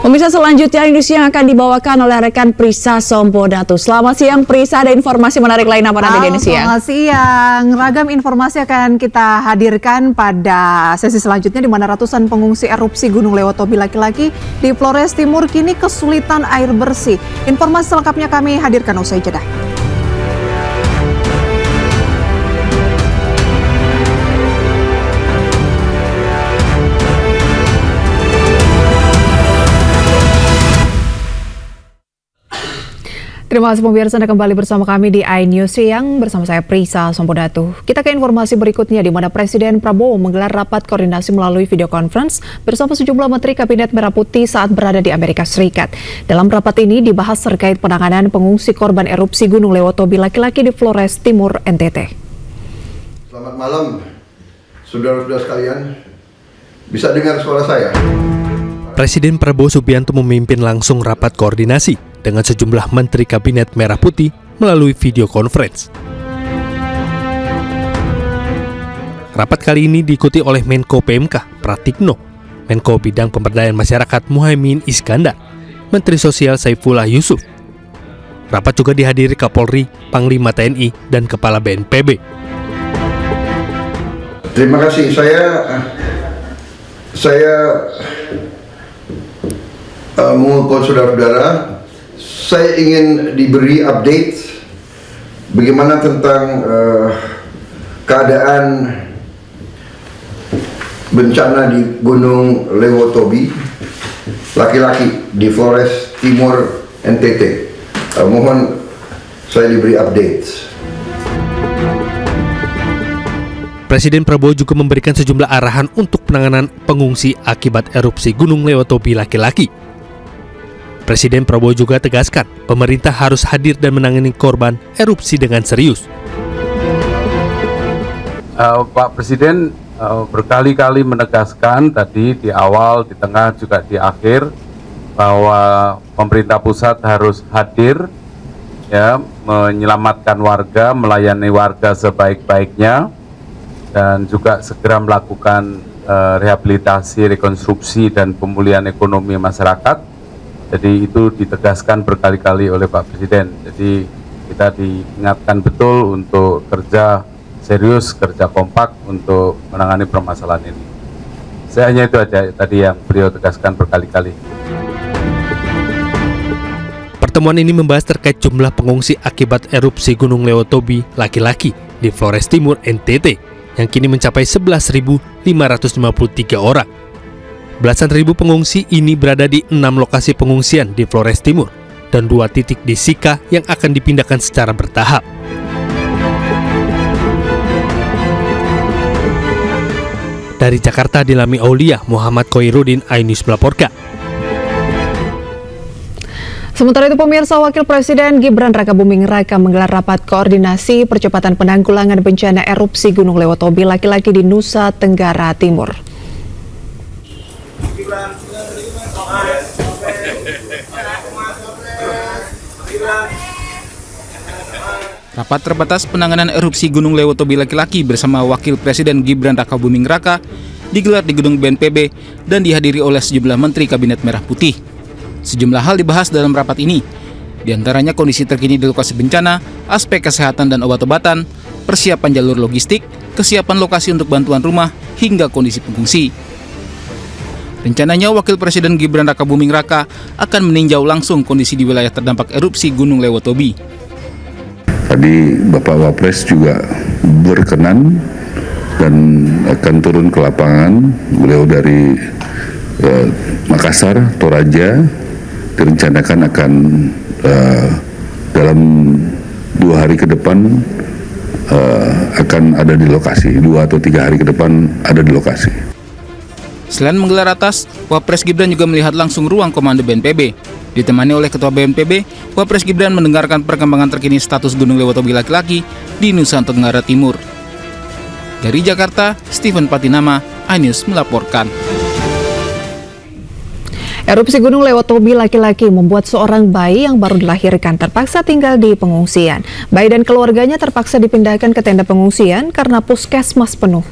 Pemirsa, selanjutnya Indonesia yang akan dibawakan oleh rekan Prisa Sompodatu. Selamat siang Prisa, ada informasi menarik lain apa nanti di Indonesia? Selamat siang, ragam informasi akan kita hadirkan pada sesi selanjutnya di mana ratusan pengungsi erupsi Gunung Lewotobi laki-laki di Flores Timur kini kesulitan air bersih. Informasi selengkapnya kami hadirkan usai jeda. Terima kasih pemirsa, Anda kembali bersama kami di iNews Siang bersama saya Prisa Sompodatu. Kita ke informasi berikutnya di mana Presiden Prabowo menggelar rapat koordinasi melalui video conference bersama sejumlah Menteri Kabinet Merah Putih saat berada di Amerika Serikat. Dalam rapat ini dibahas terkait penanganan pengungsi korban erupsi Gunung Lewotobi laki-laki di Flores Timur, NTT. Selamat malam, saudara-saudara sekalian. Bisa dengar suara saya? Presiden Prabowo Subianto memimpin langsung rapat koordinasi dengan sejumlah Menteri Kabinet Merah Putih melalui video conference. Rapat kali ini diikuti oleh Menko PMK Pratikno, Menko Bidang Pemberdayaan Masyarakat Muhaimin Iskandar, Menteri Sosial Saifullah Yusuf. Rapat juga dihadiri Kapolri, Panglima TNI, dan Kepala BNPB. Terima kasih. Saya mengucapkan saudara-saudara, saya ingin diberi update bagaimana tentang keadaan bencana di Gunung Lewotobi laki-laki di Flores Timur, NTT. Mohon saya diberi update. Presiden Prabowo juga memberikan sejumlah arahan untuk penanganan pengungsi akibat erupsi Gunung Lewotobi laki-laki. Presiden Prabowo juga tegaskan pemerintah harus hadir dan menangani korban erupsi dengan serius. Pak Presiden berkali-kali menegaskan tadi di awal, di tengah, juga di akhir bahwa pemerintah pusat harus hadir ya, menyelamatkan warga, melayani warga sebaik-baiknya, dan juga segera melakukan rehabilitasi, rekonstruksi, dan pemulihan ekonomi masyarakat. Jadi itu ditegaskan berkali-kali oleh Pak Presiden. Jadi kita diingatkan betul untuk kerja serius, kerja kompak untuk menangani permasalahan ini. Saya hanya itu aja tadi yang beliau tegaskan berkali-kali. Pertemuan ini membahas terkait jumlah pengungsi akibat erupsi Gunung Lewotobi laki-laki di Flores Timur, NTT, yang kini mencapai 11.553 orang. Belasan ribu pengungsi ini berada di 6 lokasi pengungsian di Flores Timur dan 2 titik di Sika yang akan dipindahkan secara bertahap. Dari Jakarta, Dilami Aulia, Muhammad Koirudin, iNews melaporkan. Sementara itu pemirsa, Wakil Presiden Gibran Rakabuming Raka menggelar rapat koordinasi percepatan penanggulangan bencana erupsi Gunung Lewotobi laki-laki di Nusa Tenggara Timur. Rapat terbatas penanganan erupsi Gunung Lewotobi laki-laki bersama Wakil Presiden Gibran Rakabuming Raka digelar di Gedung BNPB dan dihadiri oleh sejumlah Menteri Kabinet Merah Putih. Sejumlah hal dibahas dalam rapat ini, diantaranya kondisi terkini di lokasi bencana, aspek kesehatan dan obat-obatan, persiapan jalur logistik, kesiapan lokasi untuk bantuan rumah, hingga kondisi pengungsi. Rencananya Wakil Presiden Gibran Rakabuming Raka akan meninjau langsung kondisi di wilayah terdampak erupsi Gunung Lewotobi. Tadi Bapak Wapres juga berkenan dan akan turun ke lapangan. Beliau dari Makassar, Toraja, direncanakan akan dalam 2 hari ke depan akan ada di lokasi, 2 atau 3 hari ke depan ada di lokasi. Selain menggelar ratas, Wapres Gibran juga melihat langsung ruang komando BNPB. Ditemani oleh Ketua BNPB, Wapres Gibran mendengarkan perkembangan terkini status Gunung Lewotobi laki-laki di Nusa Tenggara Timur. Dari Jakarta, Steven Patinama, iNews melaporkan. Erupsi Gunung Lewotobi laki-laki membuat seorang bayi yang baru dilahirkan terpaksa tinggal di pengungsian. Bayi dan keluarganya terpaksa dipindahkan ke tenda pengungsian karena puskesmas penuh.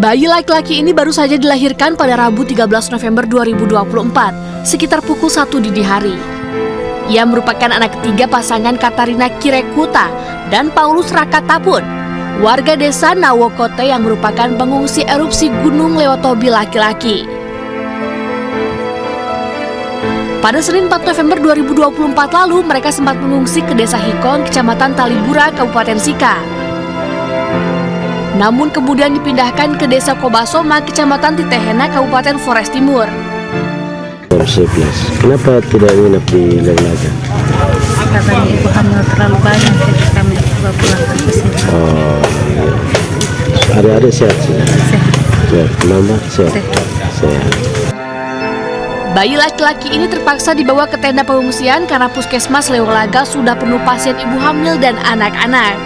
Bayi laki-laki ini baru saja dilahirkan pada Rabu 13 November 2024, sekitar pukul 1 dini hari. Ia merupakan anak ketiga pasangan Katarina Kirekuta dan Paulus Rakatapun, warga desa Nawokote yang merupakan pengungsi erupsi Gunung Lewotobi laki-laki. Pada Senin 4 November 2024 lalu, mereka sempat mengungsi ke desa Hikong, Kecamatan Talibura, Kabupaten Sika. Namun kemudian dipindahkan ke desa Kobasoma, Kecamatan Titehena, Kabupaten Flores Timur. 11. Kenapa tidak nginep di Lenglaga? Katanya ibu hamil terlalu banyak, jadi kami coba pulangkan ke sini. Ada sehat sih? Sehat. Kenapa? Sehat. Bayi laki-laki ini terpaksa dibawa ke tenda pengungsian karena puskesmas Lewolaga sudah penuh pasien ibu hamil dan anak-anak.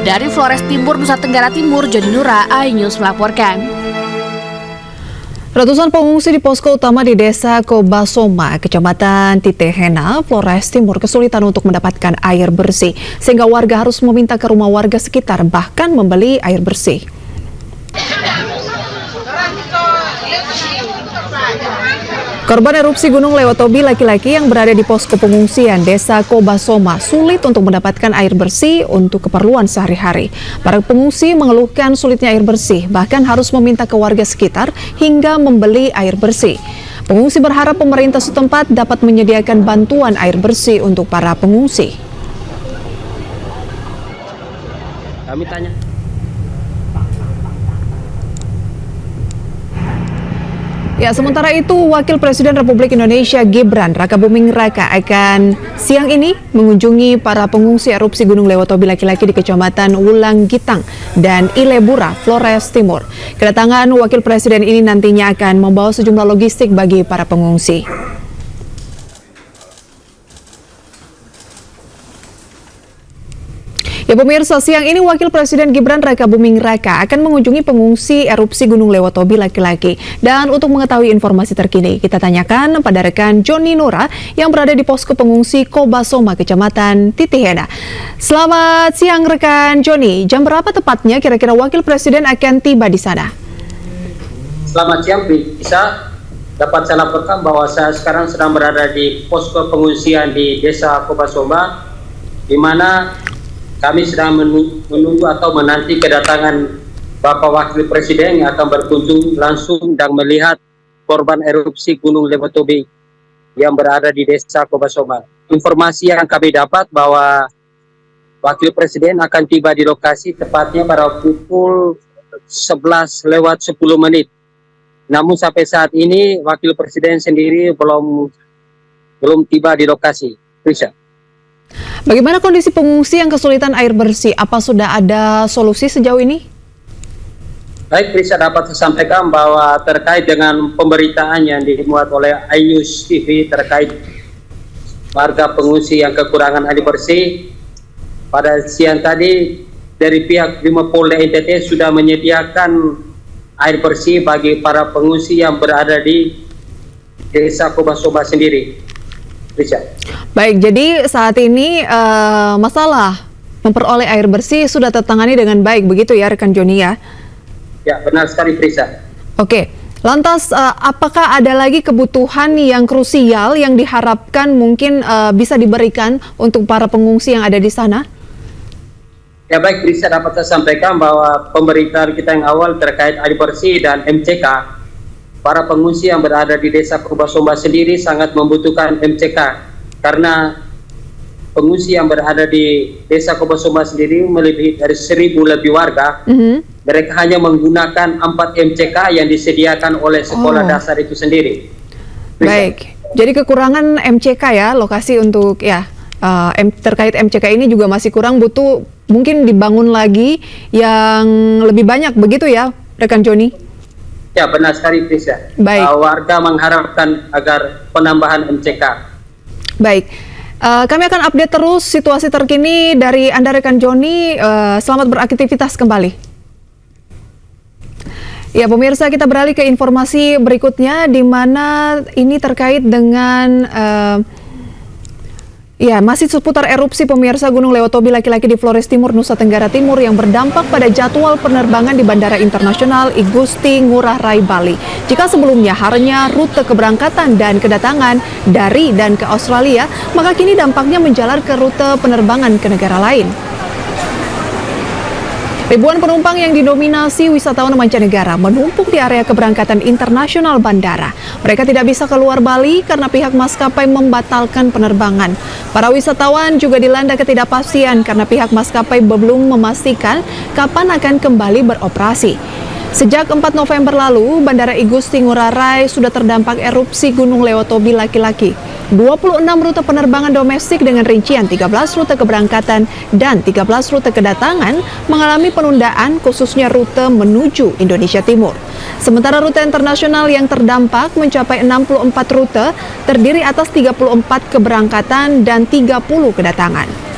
Dari Flores Timur, Nusa Tenggara Timur, Joni Nura, iNews melaporkan. Ratusan pengungsi di posko utama di desa Kobasoma, Kecamatan Titehena, Flores Timur kesulitan untuk mendapatkan air bersih, sehingga warga harus meminta ke rumah warga sekitar, bahkan membeli air bersih. Korban erupsi Gunung Lewotobi laki-laki yang berada di posko pengungsian desa Kobasoma sulit untuk mendapatkan air bersih untuk keperluan sehari-hari. Para pengungsi mengeluhkan sulitnya air bersih, bahkan harus meminta ke warga sekitar hingga membeli air bersih. Pengungsi berharap pemerintah setempat dapat menyediakan bantuan air bersih untuk para pengungsi. Kami tanya. Ya, sementara itu Wakil Presiden Republik Indonesia Gibran Rakabuming Raka akan siang ini mengunjungi para pengungsi erupsi Gunung Lewotobi laki-laki di Kecamatan Wulang Gitang dan Ilebura, Flores Timur. Kedatangan Wakil Presiden ini nantinya akan membawa sejumlah logistik bagi para pengungsi. Ya pemirsa, siang ini Wakil Presiden Gibran Rakabuming Raka akan mengunjungi pengungsi erupsi Gunung Lewotobi laki-laki. Dan untuk mengetahui informasi terkini, kita tanyakan pada rekan Joni Nura yang berada di posko pengungsi Kobasoma, Kecamatan Titehena. Selamat siang rekan Joni, jam berapa tepatnya kira-kira Wakil Presiden akan tiba di sana? Selamat siang, bisa dapat saya laporkan bahwa saya sekarang sedang berada di posko pengungsian di Desa Kobasoma, di mana kami sedang menunggu atau menanti kedatangan Bapak Wakil Presiden yang akan berkunjung langsung dan melihat korban erupsi Gunung Lewotobi yang berada di Desa Kobasoma. Informasi yang kami dapat bahwa Wakil Presiden akan tiba di lokasi tepatnya pada pukul 11 lewat 10 menit. Namun sampai saat ini Wakil Presiden sendiri belum tiba di lokasi. Bisa. Bagaimana kondisi pengungsi yang kesulitan air bersih? Apa sudah ada solusi sejauh ini? Baik, bisa dapat saya sampaikan bahwa terkait dengan pemberitaan yang dimuat oleh iNews TV terkait warga pengungsi yang kekurangan air bersih, pada siang tadi dari pihak Brimopolda NTT sudah menyediakan air bersih bagi para pengungsi yang berada di Desa Kobasoma sendiri. Bisa. Baik, jadi saat ini masalah memperoleh air bersih sudah tertangani dengan baik, begitu ya rekan Joni ya? Ya, benar sekali Prisa. Oke, lantas apakah ada lagi kebutuhan yang krusial yang diharapkan mungkin bisa diberikan untuk para pengungsi yang ada di sana? Ya baik, Prisa, dapat saya sampaikan bahwa pemberitaan kita yang awal terkait air bersih dan MCK, para pengungsi yang berada di Desa Kobasoma sendiri sangat membutuhkan MCK karena pengungsi yang berada di Desa Kobasoma sendiri melebihi dari 1.000 lebih warga mereka hanya menggunakan 4 MCK yang disediakan oleh sekolah dasar itu sendiri. Baik, jadi kekurangan MCK ya, lokasi untuk terkait MCK ini juga masih kurang, butuh mungkin dibangun lagi yang lebih banyak, begitu ya rekan Joni? Ya, benar sekali Prisca. Baik. Warga mengharapkan agar penambahan MCK. Baik. Kami akan update terus situasi terkini dari Anda rekan Joni. Selamat beraktivitas kembali. Ya pemirsa, kita beralih ke informasi berikutnya di mana ini terkait dengan masih seputar erupsi pemirsa Gunung Lewotobi laki-laki di Flores Timur, Nusa Tenggara Timur yang berdampak pada jadwal penerbangan di Bandara Internasional I Gusti Ngurah Rai Bali. Jika sebelumnya hanya rute keberangkatan dan kedatangan dari dan ke Australia, maka kini dampaknya menjalar ke rute penerbangan ke negara lain. Ribuan penumpang yang didominasi wisatawan mancanegara menumpuk di area keberangkatan internasional bandara. Mereka tidak bisa keluar Bali karena pihak maskapai membatalkan penerbangan. Para wisatawan juga dilanda ketidakpastian karena pihak maskapai belum memastikan kapan akan kembali beroperasi. Sejak 4 November lalu, Bandara I Gusti Ngurah Rai sudah terdampak erupsi Gunung Lewotobi laki-laki. 26 rute penerbangan domestik dengan rincian 13 rute keberangkatan dan 13 rute kedatangan mengalami penundaan, khususnya rute menuju Indonesia Timur. Sementara rute internasional yang terdampak mencapai 64 rute, terdiri atas 34 keberangkatan dan 30 kedatangan.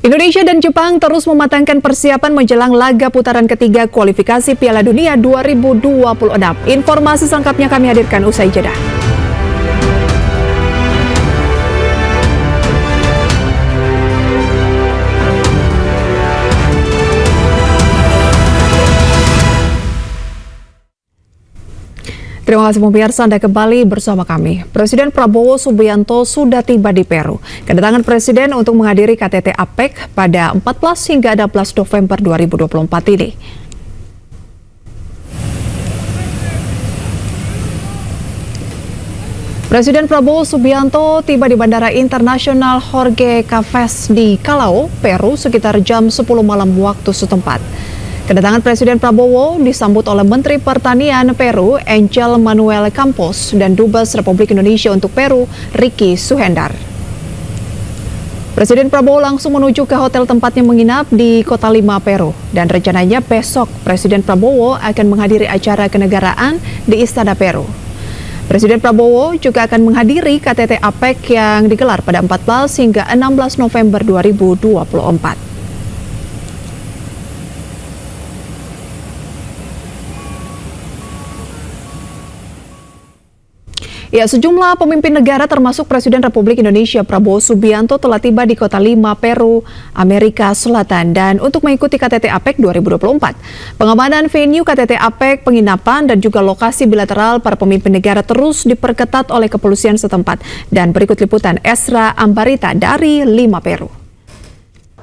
Indonesia dan Jepang terus mematangkan persiapan menjelang laga putaran ketiga kualifikasi Piala Dunia 2026. Informasi selengkapnya kami hadirkan usai jeda. Terima kasih pemirsa, Anda kembali bersama kami. Presiden Prabowo Subianto sudah tiba di Peru. Kedatangan Presiden untuk menghadiri KTT APEC pada 14 hingga 16 November 2024 ini. Presiden Prabowo Subianto tiba di Bandara Internasional Jorge Cafés di Callao, Peru sekitar jam 10 malam waktu setempat. Kedatangan Presiden Prabowo disambut oleh Menteri Pertanian Peru, Angel Manuel Campos, dan Dubes Republik Indonesia untuk Peru, Ricky Suhendar. Presiden Prabowo langsung menuju ke hotel tempatnya menginap di Kota Lima, Peru. Dan rencananya besok Presiden Prabowo akan menghadiri acara kenegaraan di Istana Peru. Presiden Prabowo juga akan menghadiri KTT APEC yang digelar pada 14 hingga 16 November 2024. Ya, sejumlah pemimpin negara termasuk Presiden Republik Indonesia Prabowo Subianto telah tiba di Kota Lima, Peru, Amerika Selatan dan untuk mengikuti KTT APEC 2024. Pengamanan venue KTT APEC, penginapan dan juga lokasi bilateral para pemimpin negara terus diperketat oleh kepolisian setempat. Dan berikut liputan Esra Ambarita dari Lima, Peru.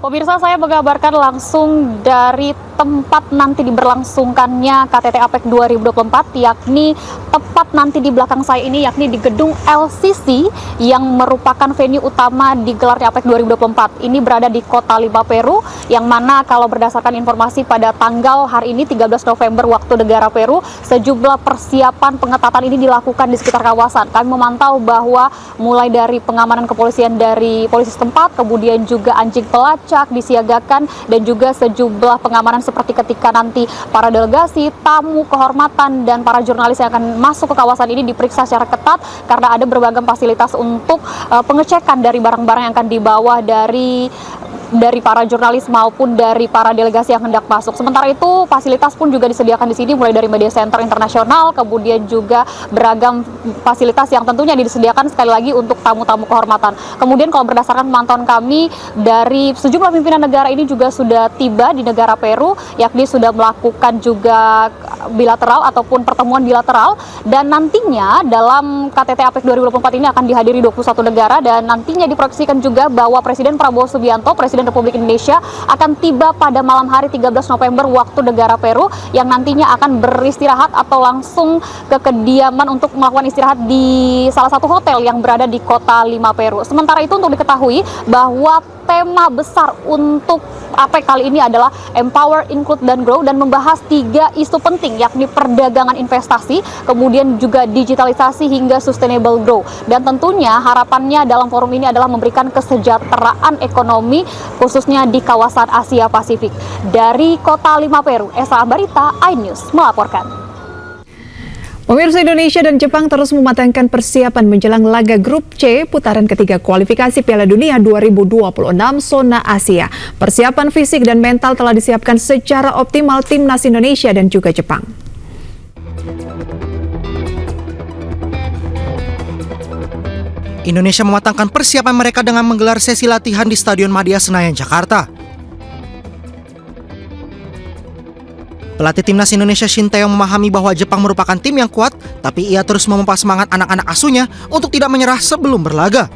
Pemirsa, saya mengabarkan langsung dari tempat nanti diberlangsungkannya KTT APEC 2024, yakni tepat nanti di belakang saya ini, yakni di gedung LCC yang merupakan venue utama digelarnya APEC 2024. Ini berada di Kota Lima, Peru, yang mana kalau berdasarkan informasi pada tanggal hari ini 13 November waktu negara Peru, sejumlah persiapan pengetatan ini dilakukan di sekitar kawasan. Kami memantau bahwa mulai dari pengamanan kepolisian dari polisi setempat, kemudian juga anjing pelacak disiagakan dan juga sejumlah pengamanan seperti ketika nanti para delegasi, tamu kehormatan dan para jurnalis yang akan masuk ke kawasan ini diperiksa secara ketat karena ada berbagai fasilitas untuk pengecekan dari barang-barang yang akan dibawa dari para jurnalis maupun dari para delegasi yang hendak masuk. Sementara itu fasilitas pun juga disediakan di sini mulai dari media center internasional, kemudian juga beragam fasilitas yang tentunya disediakan sekali lagi untuk tamu-tamu kehormatan. Kemudian kalau berdasarkan pemantauan kami dari sejumlah pimpinan negara ini juga sudah tiba di negara Peru, yakni sudah melakukan juga bilateral ataupun pertemuan bilateral, dan nantinya dalam KTT APEC 2024 ini akan dihadiri 21 negara dan nantinya diproyeksikan juga bahwa Presiden Prabowo Subianto, Presiden Presiden Republik Indonesia akan tiba pada malam hari 13 November waktu negara Peru yang nantinya akan beristirahat atau langsung ke kediaman untuk melakukan istirahat di salah satu hotel yang berada di kota Lima, Peru. Sementara itu untuk diketahui bahwa tema besar untuk APEC kali ini adalah Empower, Include, dan Grow dan membahas 3 isu penting yakni perdagangan investasi, kemudian juga digitalisasi hingga sustainable growth. Dan tentunya harapannya dalam forum ini adalah memberikan kesejahteraan ekonomi khususnya di kawasan Asia Pasifik. Dari kota Lima, Peru, Esa Ambarita, iNews melaporkan. Pemirsa, Indonesia dan Jepang terus mematangkan persiapan menjelang laga grup C putaran ketiga kualifikasi Piala Dunia 2026 zona Asia. Persiapan fisik dan mental telah disiapkan secara optimal timnas Indonesia dan juga Jepang. Indonesia mematangkan persiapan mereka dengan menggelar sesi latihan di Stadion Madia Senayan, Jakarta. Pelatih timnas Indonesia Shin Tae-yong memahami bahwa Jepang merupakan tim yang kuat, tapi ia terus memompa semangat anak-anak asuhnya untuk tidak menyerah sebelum berlaga.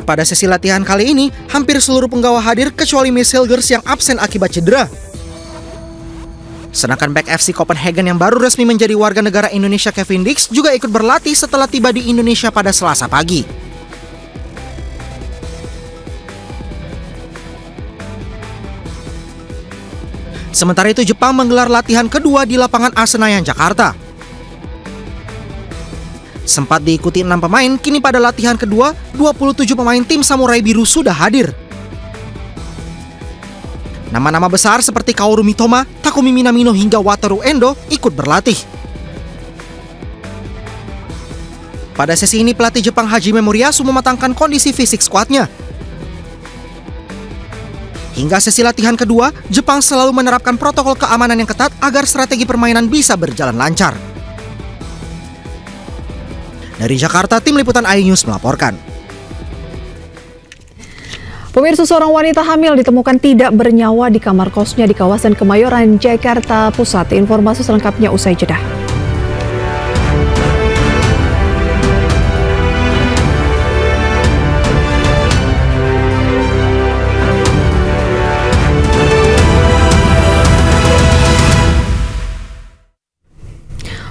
Pada sesi latihan kali ini, hampir seluruh penggawa hadir kecuali Miss Hilgers yang absen akibat cedera. Sedangkan back FC Copenhagen yang baru resmi menjadi warga negara Indonesia Kevin Dix juga ikut berlatih setelah tiba di Indonesia pada Selasa pagi. Sementara itu Jepang menggelar latihan kedua di lapangan A Senayan, Jakarta. Sempat diikuti 6 pemain, kini pada latihan kedua, 27 pemain tim Samurai Biru sudah hadir. Nama-nama besar seperti Kaoru Mitoma, Takumi Minamino hingga Wataru Endo ikut berlatih. Pada sesi ini pelatih Jepang Hajime Moriyasu mematangkan kondisi fisik skuadnya. Hingga sesi latihan kedua, Jepang selalu menerapkan protokol keamanan yang ketat agar strategi permainan bisa berjalan lancar. Dari Jakarta, tim liputan iNews melaporkan. Pemirsa, seorang wanita hamil ditemukan tidak bernyawa di kamar kosnya di kawasan Kemayoran, Jakarta Pusat. Informasi selengkapnya usai jeda.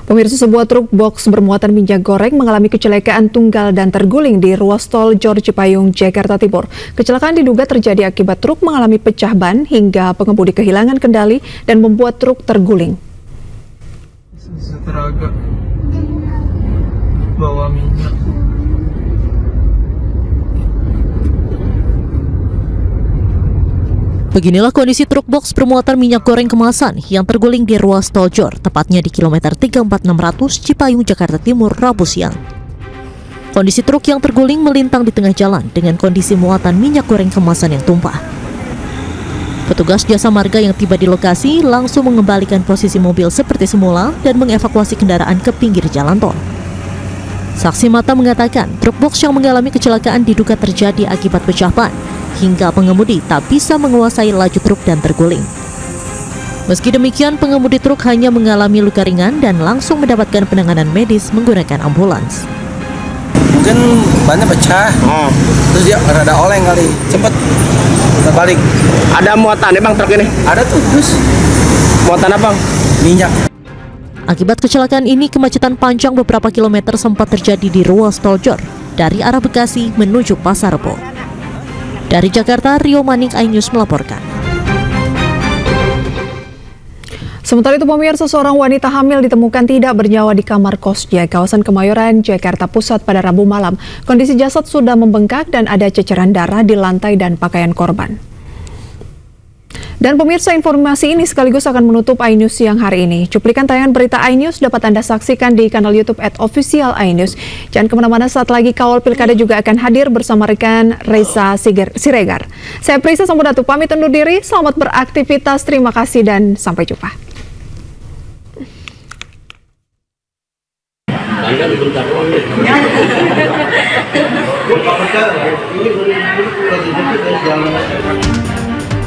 Pemirsa, sebuah truk box bermuatan minyak goreng mengalami kecelakaan tunggal dan terguling di ruas tol Jor Cipayung, Jakarta Timur. Kecelakaan diduga terjadi akibat truk mengalami pecah ban hingga pengemudi kehilangan kendali dan membuat truk terguling. Seteraga bawa minyak. Beginilah kondisi truk box bermuatan minyak goreng kemasan yang terguling di ruas tol Jor, tepatnya di kilometer 34600 Cipayung, Jakarta Timur, Rabu siang. Kondisi truk yang terguling melintang di tengah jalan dengan kondisi muatan minyak goreng kemasan yang tumpah. Petugas jasa marga yang tiba di lokasi langsung mengembalikan posisi mobil seperti semula dan mengevakuasi kendaraan ke pinggir jalan tol. Saksi mata mengatakan truk box yang mengalami kecelakaan diduga terjadi akibat pecah ban, hingga pengemudi tak bisa menguasai laju truk dan terguling. Meski demikian, pengemudi truk hanya mengalami luka ringan dan langsung mendapatkan penanganan medis menggunakan ambulans. Mungkin bannya pecah, terus dia rada oleng kali, cepet terbalik. Ada muatan bang truk ini? Ada tuh, terus muatan apa? Minyak. Akibat kecelakaan ini, kemacetan panjang beberapa kilometer sempat terjadi di ruas tol Jor dari arah Bekasi menuju Pasar Rebo. Dari Jakarta, Rio Manik, iNews melaporkan. Sementara itu, pemirsa, seorang wanita hamil ditemukan tidak bernyawa di kamar kosnya kawasan Kemayoran, Jakarta Pusat pada Rabu malam. Kondisi jasad sudah membengkak dan ada ceceran darah di lantai dan pakaian korban. Dan pemirsa, informasi ini sekaligus akan menutup iNews siang hari ini. Cuplikan tayangan berita iNews dapat Anda saksikan di kanal YouTube @official iNews. Jangan kemana-mana, saat lagi Kawal Pilkada juga akan hadir bersama rekan Reza Siregar. Saya Prisa Sampudatu pamit undur diri, selamat beraktivitas, terima kasih dan sampai jumpa.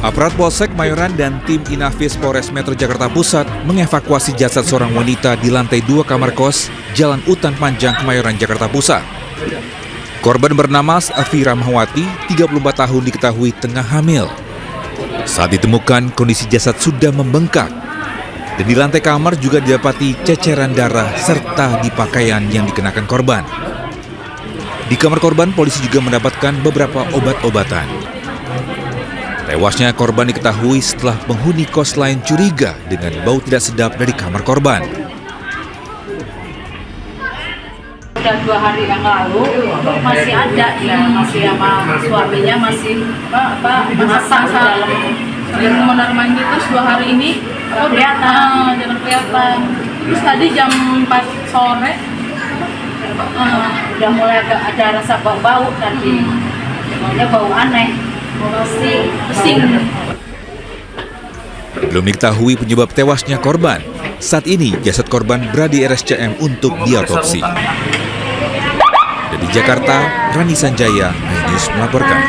Aparat Polsek Kemayoran dan tim Inafis Polres Metro Jakarta Pusat mengevakuasi jasad seorang wanita di lantai 2 kamar kos Jalan Utan Panjang, Kemayoran, Jakarta Pusat. Korban bernama Afi Rahmawati, 34 tahun, diketahui tengah hamil. Saat ditemukan, kondisi jasad sudah membengkak. Dan di lantai kamar juga didapati ceceran darah serta di pakaian yang dikenakan korban. Di kamar korban, polisi juga mendapatkan beberapa obat-obatan. Tewasnya korban diketahui setelah penghuni kos lain curiga dengan bau tidak sedap dari kamar korban. Udah 2 hari yang lalu masih ada ya, masih sama suaminya masih masak di dalam kamar mandi. Terus 2 hari ini kelihatan, jarang kelihatan. Terus tadi jam 4 sore udah mulai ada rasa bau-bau tadi, pokoknya bau aneh, pusing. Belum diketahui penyebab tewasnya korban. Saat ini jasad korban berada di RSCM untuk diotopsi. Dari Jakarta, Rani Sanjaya, iNews melaporkan.